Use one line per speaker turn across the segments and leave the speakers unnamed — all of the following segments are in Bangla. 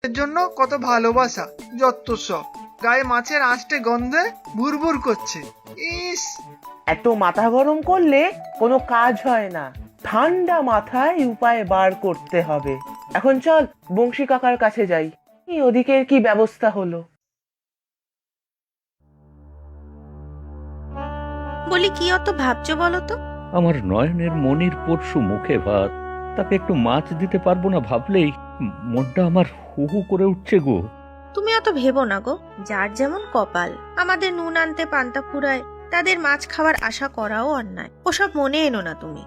এর জন্য কত ভালোবাসা, যত সব গায়ে মাছের আঁশটে গন্ধে ভুরভুর করছে। ইস,
এত মাথা গরম করলে কোনো কাজ হয় না। ঠান্ডা মাথায় উপায় বার করতে হবে। এখন চল বংশী কাকার কাছে যাই। ওদিকের কি ব্যবস্থা হলো?
বলি, কি অত ভাবছো বলো তো?
আমার নয়নের মনির পরশু মুখে ভাত, তাকে একটু মাছ দিতে পারবো না ভাবলেই মনটা আমার হু হু করে উঠছে গো।
তুমি অত ভেবো না গো, যার যেমন কপাল। আমাদের নুন আনতে পান্তা ফুরায়, তাদের মাছ খাওয়ার আশা করাও অন্যায়। ওসব মনে এনো না তুমি।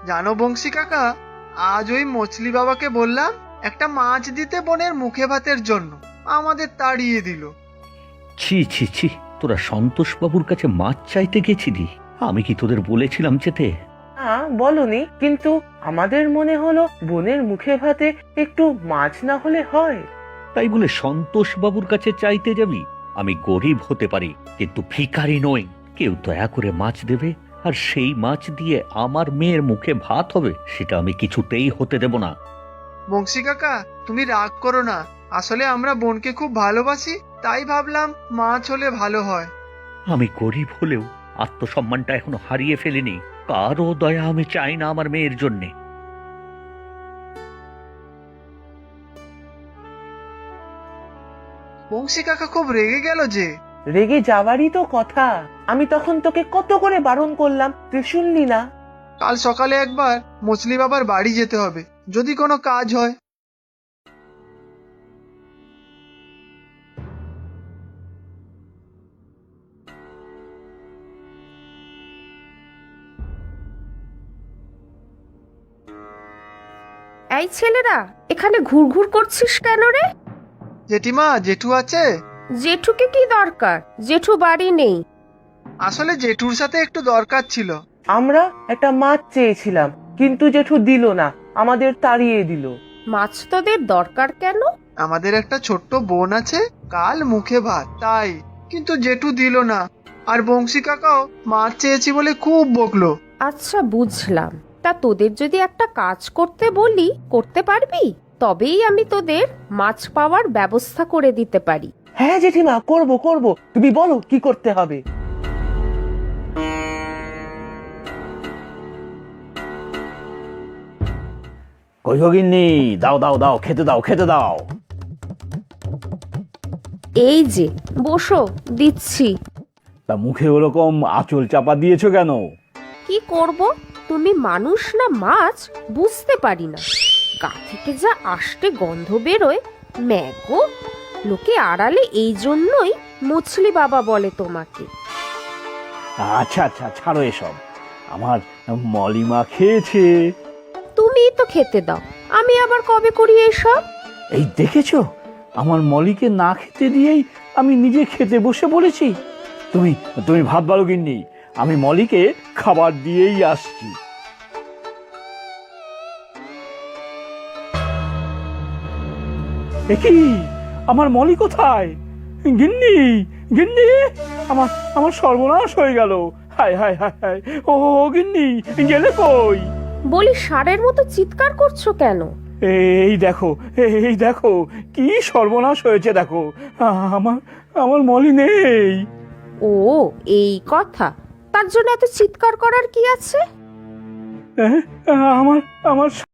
জানো বংশী কাকা, আজ ওই মছলি বাবাকে বললাম একটা মাছ দিতে বোনের মুখে ভাতের জন্য, আমাদের তাড়িয়ে দিল।
ছি ছি ছি, তোরা সন্তোষ বাবুর কাছে মাছ চাইতে গেছিলি? আমি কি তোদের বলেছিলাম যেতে?
হ্যাঁ বলনি, কিন্তু আমাদের মনে হলো বোনের মুখে ভাতে একটু মাছ না হলে হয়।
তাই বলে সন্তোষ বাবুর কাছে চাইতে যাবি? আমি গরিব হতে পারি, কিন্তু ভিখারি নই। কেউ দয়া করে মাছ দেবে, আর সেই মাছ দিয়ে আমার মেয়ের মুখে ভাত হবে, সেটা আমি কিছুতেই হতে দেব না।
বংশী কাকা, তুমি রাগ করো না। আসলে আমরা বোনকে খুব ভালোবাসি, তাই ভাবলাম মাছ হলে ভালো হয়।
আমি গরিব হলেও আত্মসম্মানটা এখনো হারিয়ে ফেলিনি। কারো দয়া আমি চাই না আমার মেয়ের জন্যে।
বংশী কাকা খুব রেগে গেল যে।
রেগে যাওয়ারই তো কথা। আমি তখন তোকে কত করে বারণ করলাম, তুই শুনলি না।
কাল সকালে একবার মছলি বাবার বাড়ি যেতে হবে, যদি কোনো কাজ হয়।
এই ছেলেরা, এখানে ঘুরঘুর করছিস কেন রে?
জেঠিমা, জেঠু আছে?
জেঠুকে কি দরকার? জেঠু বাড়ি নেই।
আসলে জেঠুর সাথে একটু দরকার ছিল।
আমরা একটা মাছ চেয়েছিলাম, কিন্তু জেঠু দিল না, আমাদের তাড়িয়ে দিল।
মাছ তোদের দরকার কেন?
আমাদের একটা ছোট্ট বোন আছে, কাল মুখে ভাত, তাই। কিন্তু জেঠু দিল না। আর বংশী কাকাও মাছ চেয়েছি বলে খুব বকলো।
আচ্ছা, বুঝলাম। তা তোদের যদি একটা কাজ করতে বলি, করতে পারবি? তবেই আমি তোদের মাছ পাওয়ার ব্যবস্থা করে দিতে পারি।
হ্যাঁ জেঠিমা, করব করব, তুমি বলো কি করতে হবে।
কই গো গিন্নি, দাও দাও দাও, খেতে দাও খেতে দাও।
এই যে, বসো, দিচ্ছি।
তা মুখে ওরকম আঁচল চাপা দিয়েছো কেন?
কি করব? তুমি মানুষ না মাছ বুঝতে পারি না। গা থেকে যা আষ্টে গন্ধ বেরোয়, ম্যাগো। লোকে আড়ালে এই জন্যই মছলি বাবা বলে তোমাকে।
আচ্ছা আচ্ছা, ছাড়ো এসব। আমার মলিমা খেয়েছে।
তুমিই তো খেতে দাও, আমি আবার কবে করি এসব?
এই দেখেছো, আমার মলিকে না খেতে দিয়েই আমি নিজে খেতে বসে পড়েছি। তুমি তুমি ভাত বাড়ো গিন্নি, আমি মলিকে খাবার দিয়েই আসছি। কি, আমার মলি কোথায়? গিন্নি, গিন্নি, আমার আমার সর্বনাশ হয়ে গেল। হায় হায় হায় হায়, ও গিন্নি, গেলে কই?
বলি, ষাঁড়ের মতো চিৎকার করছো কেন?
এই দেখো, এই দেখো, কি সর্বনাশ হয়েছে দেখো। আমার আমার মলি নেই।
ও, এই কথা? তার জন্য এত চিৎকার করার কি আছে?
আমার আমার